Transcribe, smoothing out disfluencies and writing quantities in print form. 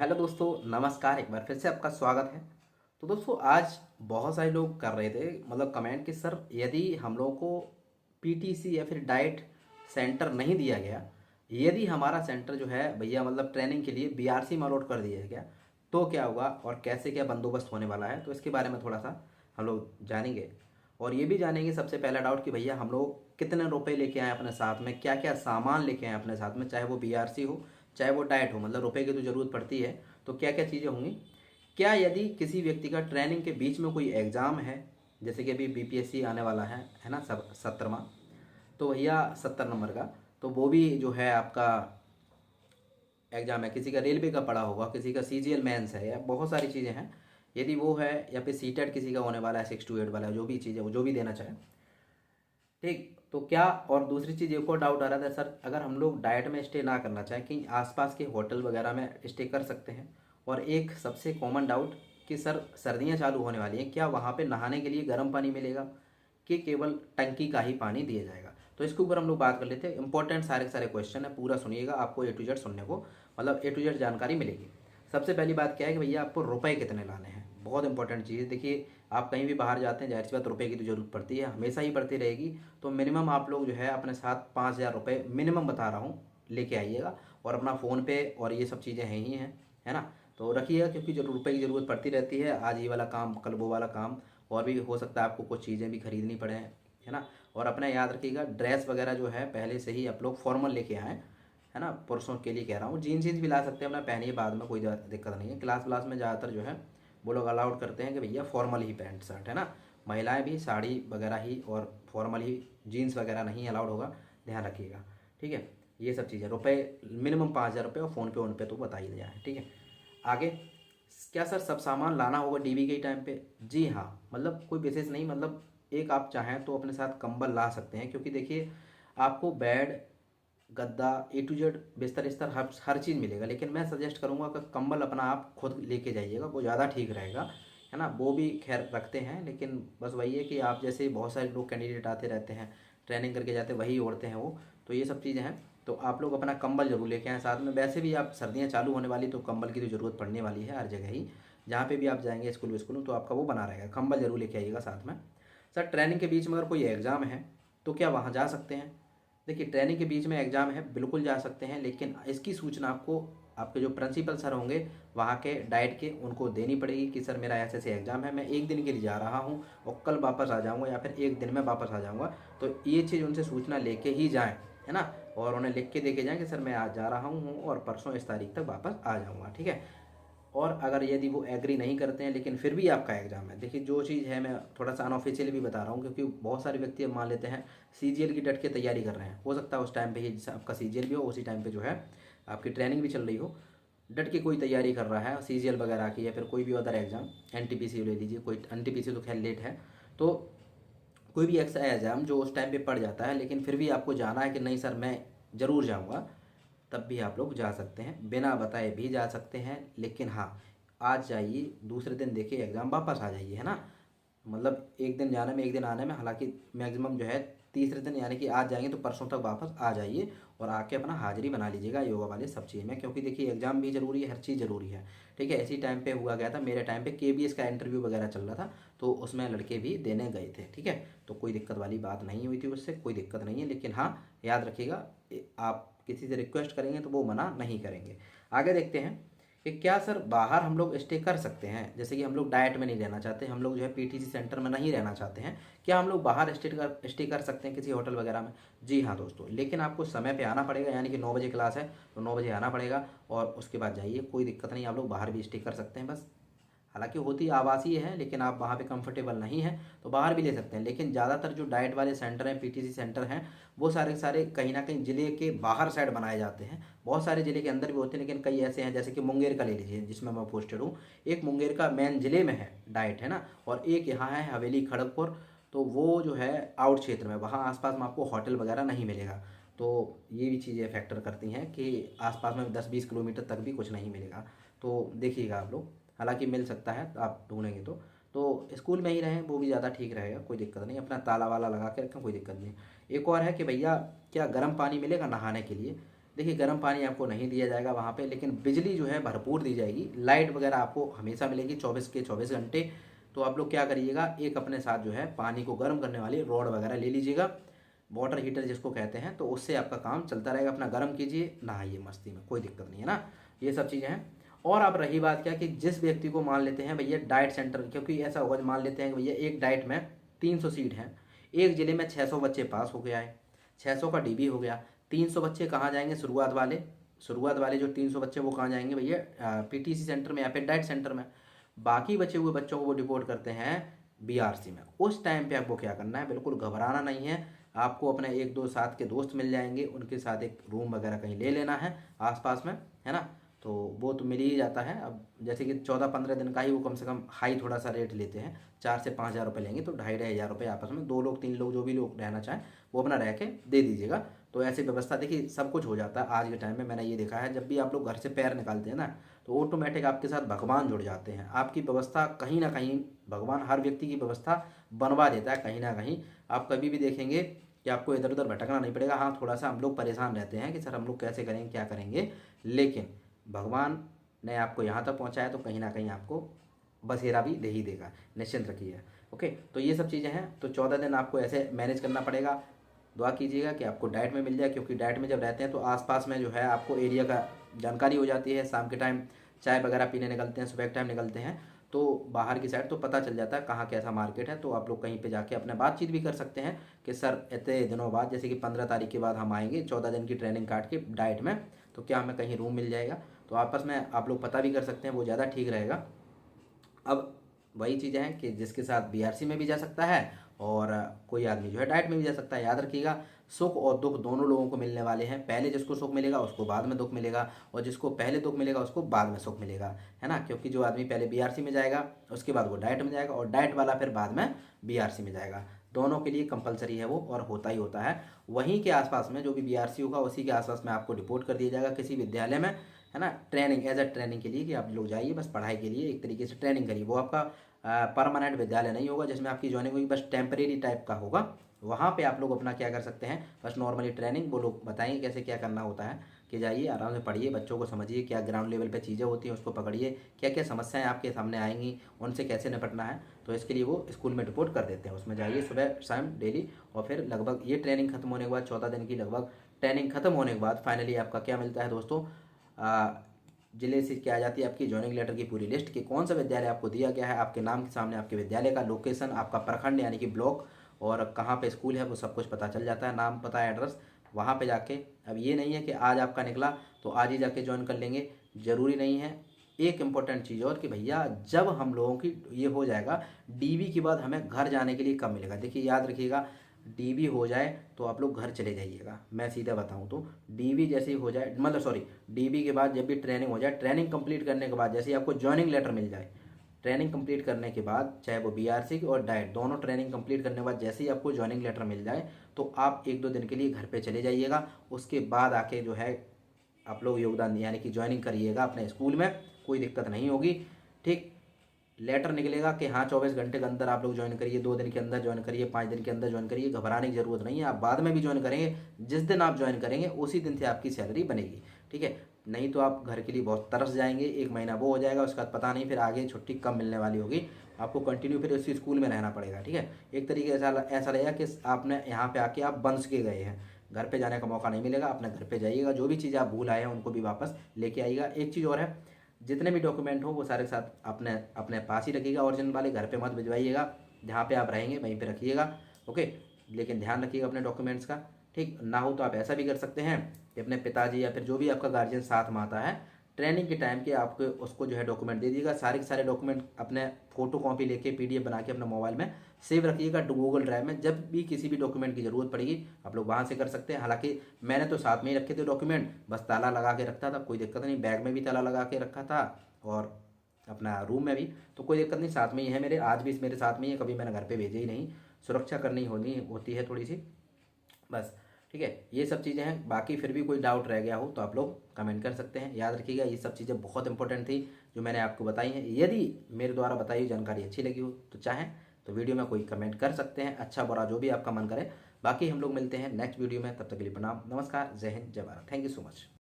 Hello दोस्तों, नमस्कार। एक बार फिर से आपका स्वागत है। तो दोस्तों, आज बहुत सारे लोग कर रहे थे मतलब कमेंट कि सर यदि हम लोगों को पीटीसी या फिर डाइट सेंटर नहीं दिया गया, यदि हमारा सेंटर जो है भैया मतलब ट्रेनिंग के लिए बीआरसी में अलॉट कर दिया गया, तो क्या होगा और कैसे क्या बंदोबस्त होने वाला है, तो इसके बारे में थोड़ा सा हम लोग जानेंगे। और ये भी जानेंगे सबसे पहला डाउट कि भैया हम लोग कितने रुपए लेके आए अपने साथ में, क्या क्या सामान लेके आए अपने साथ में, चाहे वो बीआरसी हो चाहे वो डाइट हो, मतलब रुपए की तो ज़रूरत पड़ती है। तो क्या क्या चीज़ें होंगी। क्या यदि किसी व्यक्ति का ट्रेनिंग के बीच में कोई एग्ज़ाम है, जैसे कि अभी बीपीएससी आने वाला है ना, सब 70वां, तो भैया 70 नंबर का, तो वो भी जो है आपका एग्ज़ाम है। किसी का रेलवे का पड़ा होगा, किसी का सीजीएल मेंस है, या बहुत सारी चीज़ें हैं। यदि वो है या फिर सीटेट किसी का होने वाला है, 6 to 8 वाला, जो भी चीज़ है वो जो भी देना चाहे, ठीक। तो क्या, और दूसरी चीज़ एक और डाउट आ रहा था सर, अगर हम लोग डाइट में स्टे ना करना चाहें, कहीं आसपास के होटल वगैरह में स्टे कर सकते हैं। और एक सबसे कॉमन डाउट कि सर सर्दियाँ चालू होने वाली हैं, क्या वहाँ पे नहाने के लिए गर्म पानी मिलेगा कि केवल टंकी का ही पानी दिया जाएगा। तो इसके ऊपर हम लोग बात कर लेते हैं। इंपॉर्टेंट सारे के सारे क्वेश्चन है, पूरा सुनिएगा, आपको ए टू जेड सुनने को मतलब ए टू जेड जानकारी मिलेगी। सबसे पहली बात क्या है कि भैया आपको रुपए कितने लाने हैं, बहुत इंपॉर्टेंट चीज़ है। देखिए, आप कहीं भी बाहर जाते हैं, जाहिर सी बात रुपए की तो ज़रूरत पड़ती है, हमेशा ही पड़ती रहेगी। तो मिनिमम आप लोग जो है अपने साथ 5,000 रुपये मिनिमम बता रहा हूँ लेके आइएगा। और अपना फ़ोन पे और ये सब चीज़ें हैं ही हैं, है ना, तो रखिएगा, क्योंकि जो रुपए की ज़रूरत पड़ती रहती है, आज ये वाला काम कल वो वाला काम, और भी हो सकता है आपको कुछ चीज़ें भी खरीदनी पड़े, है ना। और अपना याद रखिएगा, ड्रेस वगैरह जो है पहले से ही आप लोग फॉर्मल लेके आएँ, है ना। पुरुषों के लिए कह रहा हूँ, जीन्स जीन्स भी ला सकते हैं अपना, पहनिए बाद में, कोई दिक्कत नहीं है। क्लास व्लास में ज़्यादातर जो है वो लोग अलाउड करते हैं कि भैया फॉर्मल ही पैंट शर्ट, है ना। महिलाएं भी साड़ी वगैरह ही और फॉर्मल ही, जीन्स वगैरह नहीं अलाउड होगा, ध्यान रखिएगा, ठीक है। ये सब चीज़ें, रुपये मिनिमम 5,000 रुपये, और फ़ोन पे तो बता ही दिया है, ठीक है। आगे, क्या सर सब सामान लाना होगा डीबी के टाइम पे? जी हाँ, मतलब कोई विशेष नहीं, मतलब एक आप चाहें तो अपने साथ कंबल ला सकते हैं, क्योंकि देखिए आपको बेड, गद्दा, ए टू जेड, बिस्तर इस्तर हर चीज़ मिलेगा, लेकिन मैं सजेस्ट करूँगा कि कंबल अपना आप खुद लेके जाइएगा, वो ज़्यादा ठीक रहेगा, है ना। वो भी खैर रखते हैं, लेकिन बस वही है कि आप जैसे बहुत सारे लोग कैंडिडेट आते रहते हैं, ट्रेनिंग करके जाते वही ओढ़ते हैं वो, तो ये सब चीज़ें हैं। तो आप लोग अपना कंबल जरूर लेके आएँ साथ में। वैसे भी आप सर्दियाँ चालू होने वाली, तो कंबल की तो ज़रूरत पड़ने वाली है हर जगह ही, जहाँ पे भी आप जाएंगे स्कूल विस्कूल, तो आपका वो बना रहेगा, कंबल जरूर लेके आइएगा साथ में। सर ट्रेनिंग के बीच में अगर कोई एग्ज़ाम है तो क्या वहाँ जा सकते हैं? देखिए, ट्रेनिंग के बीच में एग्ज़ाम है, बिल्कुल जा सकते हैं, लेकिन इसकी सूचना आपको आपके जो प्रिंसिपल सर होंगे वहाँ के डाइट के, उनको देनी पड़ेगी कि सर मेरा ऐसे ऐसे एग्ज़ाम है, मैं एक दिन के लिए जा रहा हूँ और कल वापस आ जाऊँगा, या फिर एक दिन में वापस आ जाऊँगा। तो ये चीज़ उनसे सूचना लेके ही जाएँ, है ना। और उन्हें लिख के देके जाएँ कि सर मैं आज जा रहा हूँ और परसों इस तारीख तक वापस आ जाऊँगा, ठीक है। और अगर यदि वो एग्री नहीं करते हैं, लेकिन फिर भी आपका एग्ज़ाम है, देखिए जो चीज़ है, मैं थोड़ा सा अनऑफिशियली भी बता रहा हूँ, क्योंकि बहुत सारे व्यक्ति अब मान लेते हैं सीजीएल की डट के तैयारी कर रहे हैं, हो सकता है उस टाइम पे ही जैसे आपका सीजीएल भी हो, उसी टाइम पे जो है आपकी ट्रेनिंग भी चल रही हो, डट के कोई तैयारी कर रहा है सीजीएल वगैरह की, या फिर कोई भी अदर एग्ज़ाम, एनटीपीसी ले लीजिए, कोई एनटीपीसी तो खैर लेट है, तो कोई भी ऐसा एग्ज़ाम जो उस टाइम पे पड़ जाता है, लेकिन फिर भी आपको जाना है कि नहीं सर मैं ज़रूर जाऊँगा, तब भी आप लोग जा सकते हैं, बिना बताए भी जा सकते हैं। लेकिन हाँ, आज जाइए, दूसरे दिन देखिए एग्ज़ाम, वापस आ जाइए, है ना। मतलब एक दिन जाने में एक दिन आने में, हालांकि मैक्सिमम जो है तीसरे दिन, यानी कि आज जाएंगे तो परसों तक वापस आ जाइए, और आके अपना हाजिरी बना लीजिएगा योगा वाले सब चीज़ में, क्योंकि देखिए एग्ज़ाम भी ज़रूरी है, हर चीज़ ज़रूरी है, ठीक है। इसी टाइम पे हुआ गया था, मेरे टाइम पे केबीएस का इंटरव्यू वगैरह चल रहा था, तो उसमें लड़के भी देने गए थे, ठीक है। तो कोई दिक्कत वाली बात नहीं हुई थी, उससे कोई दिक्कत नहीं है। लेकिन हाँ, याद रखिएगा, आप किसी से रिक्वेस्ट करेंगे तो वो मना नहीं करेंगे। आगे देखते हैं कि क्या सर बाहर हम लोग स्टे कर सकते हैं, जैसे कि हम लोग डाइट में नहीं रहना चाहते, हम लोग जो है पीटीसी सेंटर में नहीं रहना चाहते हैं, क्या हम लोग बाहर स्टे कर सकते हैं किसी होटल वगैरह में? जी हाँ दोस्तों, लेकिन आपको समय पे आना पड़ेगा, यानी कि 9 बजे क्लास है तो 9 बजे आना पड़ेगा, और उसके बाद जाइए, कोई दिक्कत नहीं, आप लोग बाहर भी स्टे कर सकते हैं। बस हालांकि होती आवासीय है, लेकिन आप वहाँ पे कंफर्टेबल नहीं हैं तो बाहर भी ले सकते हैं। लेकिन ज़्यादातर जो डाइट वाले सेंटर हैं, पीटीसी सेंटर हैं, वो सारे के सारे कहीं ना कहीं ज़िले के बाहर साइड बनाए जाते हैं। बहुत सारे ज़िले के अंदर भी होते हैं, लेकिन कई ऐसे हैं, जैसे कि मुंगेर का ले लीजिए, जिसमें मैं पोस्टेड हूँ। एक मुंगेर का मेन ज़िले में है डाइट, है ना, और एक यहाँ है हवेली खड़गपुर, तो वो जो है आउट क्षेत्र में, वहाँ आसपास में आपको होटल वगैरह नहीं मिलेगा। तो ये भी चीज़ें फैक्टर करती हैं कि आसपास में 10-20 किलोमीटर तक भी कुछ नहीं मिलेगा। तो देखिएगा आप लोग, हालांकि मिल सकता है तो आप ढूंढेंगे तो स्कूल में ही रहें, वो भी ज़्यादा ठीक रहेगा, कोई दिक्कत नहीं, अपना ताला वाला लगा के रखें, कोई दिक्कत नहीं। एक और है कि भैया क्या गर्म पानी मिलेगा नहाने के लिए? देखिए गर्म पानी आपको नहीं दिया जाएगा वहाँ पे, लेकिन बिजली जो है भरपूर दी जाएगी, लाइट वगैरह आपको हमेशा मिलेगी 24 के 24 घंटे। तो आप लोग क्या करिएगा, एक अपने साथ जो है पानी को गर्म करने वाली रॉड वगैरह ले लीजिएगा, वाटर हीटर जिसको कहते हैं, तो उससे आपका काम चलता रहेगा। अपना गर्म कीजिए, नहाइए मस्ती में, कोई दिक्कत नहीं है ना। ये सब चीज़ें हैं। और अब रही बात क्या कि जिस व्यक्ति को मान लेते हैं भैया डाइट सेंटर, क्योंकि ऐसा होगा मान लेते हैं कि भैया एक डाइट में 300 सीट हैं, एक ज़िले में 600 बच्चे पास हो गया है, 600 का डीबी हो गया, 300 बच्चे कहाँ जाएंगे, शुरुआत वाले जो 300 बच्चे वो कहाँ जाएंगे भैया, पीटीसी सेंटर में या फिर डाइट सेंटर में। बाकी बचे हुए बच्चों को वो डिपोर्ट करते हैं बीआरसी में। उस टाइम पे आपको क्या करना है, बिल्कुल घबराना नहीं है। आपको अपने एक दो साथ के दोस्त मिल जाएंगे, उनके साथ एक रूम वगैरह कहीं ले लेना है आसपास में, है ना। तो वो तो मिल ही जाता है। अब जैसे कि 14-15 दिन का ही वो कम से कम हाई थोड़ा सा रेट लेते हैं, 4 से 5 हज़ार रुपये लेंगे, तो 2,500-2,500 रुपये आपस में 2 लोग 3 लोग जो भी लोग रहना चाहें वो अपना रह के दे दीजिएगा। तो ऐसी व्यवस्था देखिए सब कुछ हो जाता है आज के टाइम में। मैंने ये देखा है जब भी आप लोग घर से पैर निकालते हैं ना, तो ऑटोमेटिक आपके साथ भगवान जुड़ जाते हैं। आपकी व्यवस्था कहीं ना कहीं भगवान हर व्यक्ति की व्यवस्था बनवा देता है कहीं ना कहीं। आप कभी भी देखेंगे कि आपको इधर उधर भटकना नहीं पड़ेगा। हाँ थोड़ा सा हम लोग परेशान रहते हैं कि सर हम लोग कैसे करेंगे क्या करेंगे, लेकिन भगवान ने आपको यहाँ तक पहुँचाया तो कहीं ना कहीं आपको बसेरा भी दे ही देगा, निश्चिंत रखिए। ओके, तो ये सब चीज़ें हैं। तो 14 दिन आपको ऐसे मैनेज करना पड़ेगा। दुआ कीजिएगा कि आपको डाइट में मिल जाए, क्योंकि डाइट में जब रहते हैं तो आसपास में जो है आपको एरिया का जानकारी हो जाती है। शाम के टाइम चाय वगैरह पीने निकलते हैं, सुबह के टाइम निकलते हैं तो बाहर की साइड तो पता चल जाता है कहाँ कैसा मार्केट है। तो आप लोग कहीं पे जाके अपने बातचीत भी कर सकते हैं कि सर इतने दिनों बाद, जैसे कि 15 तारीख के बाद हम आएंगे 14 दिन की ट्रेनिंग काट के डाइट में, तो क्या हमें कहीं रूम मिल जाएगा। तो आपस में आप लोग पता भी कर सकते हैं, वो ज़्यादा ठीक रहेगा। अब वही चीज़ें हैं कि जिसके साथ बीआरसी में भी जा सकता है और कोई आदमी जो है डाइट में भी जा सकता है। याद रखिएगा सुख और दुख दोनों लोगों को मिलने वाले हैं। पहले जिसको सुख मिलेगा उसको बाद में दुख मिलेगा, और जिसको पहले दुख मिलेगा उसको बाद में सुख मिलेगा, है ना। क्योंकि जो आदमी पहले बीआरसी में जाएगा उसके बाद वो डाइट में जाएगा, और डाइट वाला फिर बाद में बीआरसी में जाएगा। दोनों के लिए कंपलसरी है वो, और होता ही होता है। वहीं के आसपास में जो भी बीआरसी होगा उसी के आसपास में आपको रिपोर्ट कर दिया जाएगा किसी विद्यालय में, है ना। ट्रेनिंग एज अ ट्रेनिंग के लिए कि आप लोग जाइए बस पढ़ाई के लिए, एक तरीके से ट्रेनिंग करिए। वो आपका परमानेंट विद्यालय नहीं होगा जिसमें आपकी ज्वाइनिंग होगी, बस टेम्परेरी टाइप का होगा। वहाँ पे आप लोग अपना क्या कर सकते हैं, बस नॉर्मली ट्रेनिंग, वो लोग बताएंगे कैसे क्या करना होता है, कि जाइए आराम से पढ़िए, बच्चों को समझिए क्या ग्राउंड लेवल पे चीज़ें होती हैं उसको पकड़िए, क्या क्या समस्याएं आपके सामने आएंगी उनसे कैसे निपटना है। तो इसके लिए वो स्कूल में रिपोर्ट कर देते हैं, उसमें जाइए सुबह शाम डेली। और फिर लगभग ये ट्रेनिंग खत्म होने के बाद 14 दिन की लगभग ट्रेनिंग खत्म होने के बाद फाइनली आपका क्या मिलता है दोस्तों, जिले से क्या आ जाती है आपकी ज्वाइनिंग लेटर की पूरी लिस्ट कि कौन सा विद्यालय आपको दिया गया है, आपके नाम के सामने आपके विद्यालय का लोकेशन, आपका प्रखंड यानी कि ब्लॉक, और कहाँ पे स्कूल है वो सब कुछ पता चल जाता है, नाम पता एड्रेस। वहाँ पे जाके अब ये नहीं है कि आज आपका निकला तो आज ही जाके ज्वाइन कर लेंगे, ज़रूरी नहीं है। एक इम्पॉर्टेंट चीज़ और कि भैया जब हम लोगों की ये हो जाएगा डीवी के बाद हमें घर जाने के लिए कब मिलेगा। देखिए याद रखिएगा डीवी हो जाए तो आप लोग घर चले जाइएगा। मैं सीधा बताऊं तो डीवी जैसे ही हो जाए, मतलब सॉरी, डीवी के बाद जब भी ट्रेनिंग हो जाए, ट्रेनिंग कंप्लीट करने के बाद जैसे ही आपको ज्वाइनिंग लेटर मिल जाए, ट्रेनिंग कंप्लीट करने के बाद चाहे वो बीआरसी और डाइट दोनों ट्रेनिंग कंप्लीट करने के बाद जैसे ही आपको ज्वाइनिंग लेटर मिल जाए तो आप 1-2 दिन के लिए घर पे चले जाइएगा। उसके बाद आके जो है आप लोग योगदान यानी कि ज्वाइनिंग करिएगा अपने स्कूल में, कोई दिक्कत नहीं होगी। ठीक, लेटर निकलेगा कि हाँ 24 घंटे के अंदर आप लोग ज्वाइन करिए, 2 दिन के अंदर ज्वाइन करिए, 5 दिन के अंदर ज्वाइन करिए। घबराने की जरूरत नहीं है, आप बाद में भी ज्वाइन करेंगे, जिस दिन आप ज्वाइन करेंगे उसी दिन से आपकी सैलरी बनेगी। ठीक है, नहीं तो आप घर के लिए बहुत तरस जाएंगे, 1 महीना वो हो जाएगा, उसके बाद पता नहीं फिर आगे छुट्टी कब मिलने वाली होगी, आपको कंटिन्यू फिर उसी स्कूल में रहना पड़ेगा। ठीक है, एक तरीके से ऐसा रहेगा कि आपने यहाँ पे आके आप बंस के गए हैं, घर पे जाने का मौका नहीं मिलेगा। अपने घर पे जाइएगा, जो भी चीज़ आप भूल आए हैं उनको भी वापस लेके आइएगा। एक चीज़ और है, जितने भी डॉक्यूमेंट हो वो सारे के साथ अपने अपने पास ही रखिएगा, ओरिजिनल वाले घर पे मत भिजवाइएगा, जहाँ पे आप रहेंगे वहीं पे रखिएगा। ओके, लेकिन ध्यान रखिएगा अपने डॉक्यूमेंट्स का। ठीक ना हो तो आप ऐसा भी कर सकते हैं कि अपने पिताजी या फिर जो भी आपका गार्जियन साथ में आता है ट्रेनिंग के टाइम के, आपको उसको जो है डॉक्यूमेंट दे दीजिएगा। सारे के सारे डॉक्यूमेंट अपने फोटो कॉपी लेके पीडीएफ बना के अपने मोबाइल में सेव रखिएगा गूगल ड्राइव में। जब भी किसी भी डॉक्यूमेंट की ज़रूरत पड़ेगी आप लोग वहाँ से कर सकते हैं। हालांकि मैंने तो साथ में ही रखे थे डॉक्यूमेंट, बस ताला लगा के रखता था, कोई दिक्कत नहीं, बैग में भी ताला लगा के रखा था और अपना रूम में भी, तो कोई दिक्कत नहीं, साथ में ही है मेरे, आज भी मेरे साथ में ही है, कभी मैंने घर पे भेजे ही नहीं। सुरक्षा करनी होनी होती है थोड़ी सी, बस। ठीक है, ये सब चीज़ें हैं। बाकी फिर भी कोई डाउट रह गया हो तो आप लोग कमेंट कर सकते हैं। याद रखिएगा ये सब चीज़ें बहुत इंपॉर्टेंट थी जो मैंने आपको बताई हैं। यदि मेरे द्वारा बताई हुई जानकारी अच्छी लगी हो तो चाहें तो वीडियो में कोई कमेंट कर सकते हैं, अच्छा बुरा जो भी आपका मन करे। बाकी हम लोग मिलते हैं नेक्स्ट वीडियो में, तब तक के लिए प्रणाम, नमस्कार, जय हिंद, जय Bharat, thank you so much.